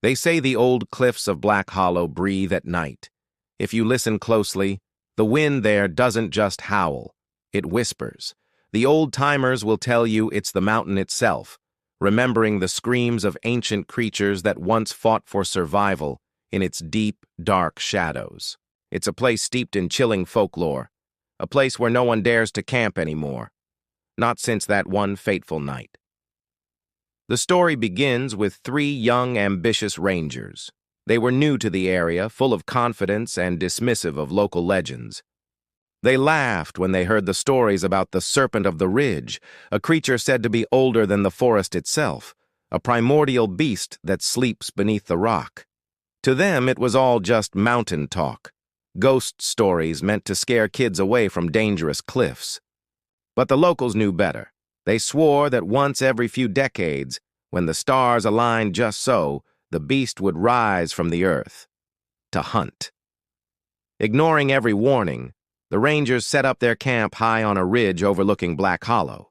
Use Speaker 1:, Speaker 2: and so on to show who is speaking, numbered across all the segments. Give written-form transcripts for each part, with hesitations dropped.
Speaker 1: They say the old cliffs of Black Hollow breathe at night. If you listen closely, the wind there doesn't just howl, it whispers. The old-timers will tell you it's the mountain itself, remembering the screams of ancient creatures that once fought for survival in its deep, dark shadows. It's a place steeped in chilling folklore, a place where no one dares to camp anymore, not since that one fateful night. The story begins with three young, ambitious rangers. They were new to the area, full of confidence and dismissive of local legends. They laughed when they heard the stories about the Serpent of the Ridge, a creature said to be older than the forest itself, a primordial beast that sleeps beneath the rock. To them, it was all just mountain talk, ghost stories meant to scare kids away from dangerous cliffs. But the locals knew better. They swore that once every few decades, when the stars aligned just so, the beast would rise from the earth to hunt. Ignoring every warning, the Rangers set up their camp high on a ridge overlooking Black Hollow.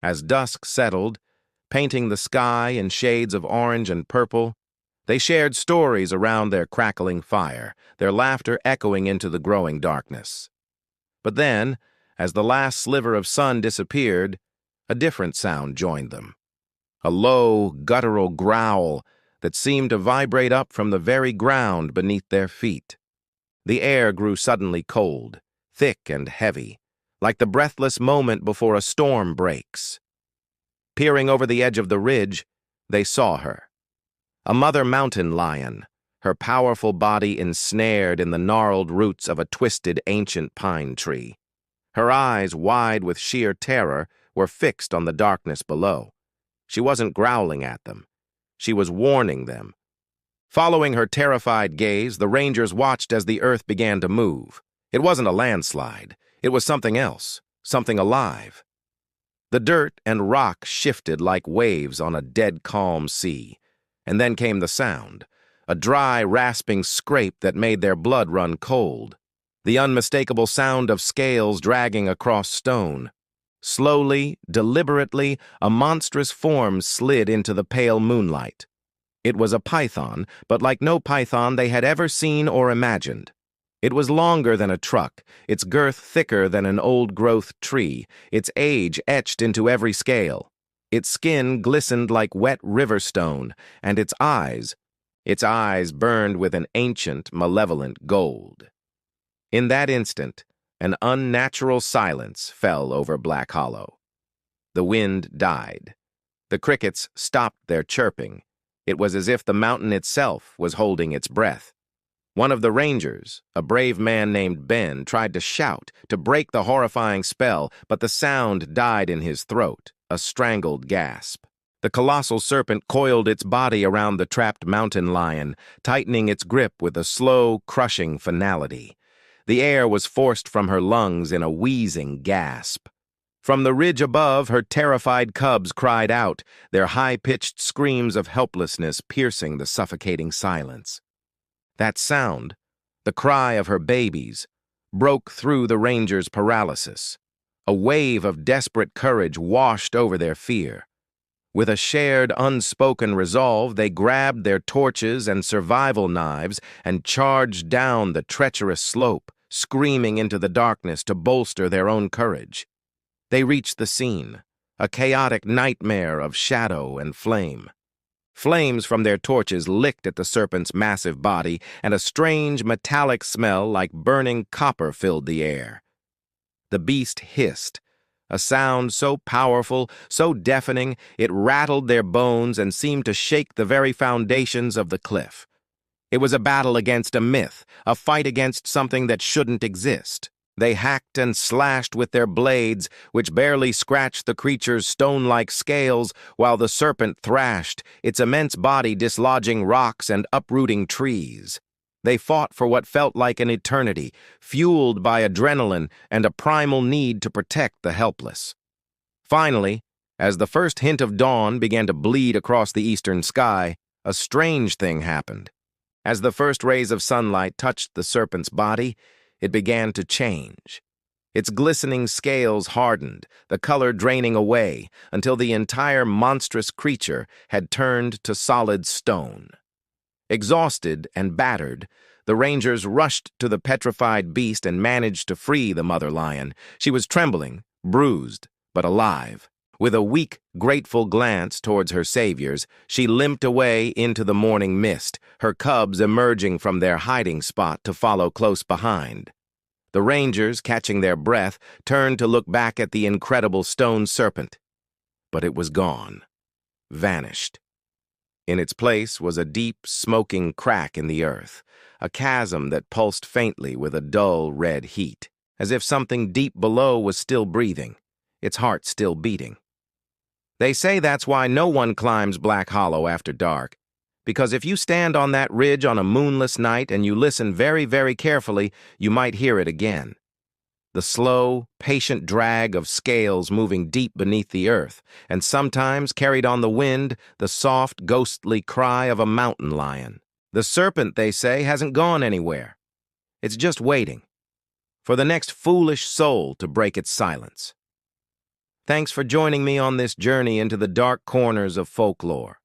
Speaker 1: As dusk settled, painting the sky in shades of orange and purple, they shared stories around their crackling fire, their laughter echoing into the growing darkness. But then, as the last sliver of sun disappeared, a different sound joined them. A low, guttural growl that seemed to vibrate up from the very ground beneath their feet. The air grew suddenly cold, thick and heavy, like the breathless moment before a storm breaks. Peering over the edge of the ridge, they saw her. A mother mountain lion, her powerful body ensnared in the gnarled roots of a twisted ancient pine tree. Her eyes, wide with sheer terror, were fixed on the darkness below. She wasn't growling at them. She was warning them. Following her terrified gaze, the Rangers watched as the earth began to move. It wasn't a landslide. It was something else, something alive. The dirt and rock shifted like waves on a dead calm sea. And then came the sound, a dry, rasping scrape that made their blood run cold. The unmistakable sound of scales dragging across stone. Slowly, deliberately, a monstrous form slid into the pale moonlight. It was a python, but like no python they had ever seen or imagined. It was longer than a truck, its girth thicker than an old-growth tree, its age etched into every scale. Its skin glistened like wet river stone, and its eyes burned with an ancient, malevolent gold. In that instant, an unnatural silence fell over Black Hollow. The wind died. The crickets stopped their chirping. It was as if the mountain itself was holding its breath. One of the Rangers, a brave man named Ben, tried to shout, to break the horrifying spell, but the sound died in his throat, a strangled gasp. The colossal serpent coiled its body around the trapped mountain lion, tightening its grip with a slow, crushing finality. The air was forced from her lungs in a wheezing gasp. From the ridge above, her terrified cubs cried out, their high-pitched screams of helplessness piercing the suffocating silence. That sound, the cry of her babies, broke through the Rangers' paralysis. A wave of desperate courage washed over their fear. With a shared, unspoken resolve, they grabbed their torches and survival knives and charged down the treacherous slope, screaming into the darkness to bolster their own courage. They reached the scene, a chaotic nightmare of shadow and flame. Flames from their torches licked at the serpent's massive body, and a strange, metallic smell like burning copper filled the air. The beast hissed, a sound so powerful, so deafening, it rattled their bones and seemed to shake the very foundations of the cliff. It was a battle against a myth, a fight against something that shouldn't exist. They hacked and slashed with their blades, which barely scratched the creature's stone-like scales, while the serpent thrashed, its immense body dislodging rocks and uprooting trees. They fought for what felt like an eternity, fueled by adrenaline and a primal need to protect the helpless. Finally, as the first hint of dawn began to bleed across the eastern sky, a strange thing happened. As the first rays of sunlight touched the serpent's body, it began to change. Its glistening scales hardened, the color draining away, until the entire monstrous creature had turned to solid stone. Exhausted and battered, the rangers rushed to the petrified beast and managed to free the mother lion. She was trembling, bruised, but alive. With a weak, grateful glance towards her saviors, she limped away into the morning mist, her cubs emerging from their hiding spot to follow close behind. The rangers, catching their breath, turned to look back at the incredible stone serpent. But it was gone, vanished. In its place was a deep, smoking crack in the earth, a chasm that pulsed faintly with a dull red heat, as if something deep below was still breathing, its heart still beating. They say that's why no one climbs Black Hollow after dark, because if you stand on that ridge on a moonless night and you listen very, very carefully, you might hear it again. The slow, patient drag of scales moving deep beneath the earth, and sometimes, carried on the wind, the soft, ghostly cry of a mountain lion. The serpent, they say, hasn't gone anywhere. It's just waiting for the next foolish soul to break its silence. Thanks for joining me on this journey into the dark corners of folklore.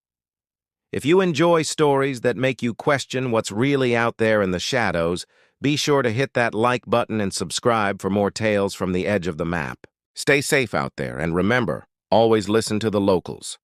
Speaker 1: If you enjoy stories that make you question what's really out there in the shadows, be sure to hit that like button and subscribe for more tales from the edge of the map. Stay safe out there, and remember, always listen to the locals.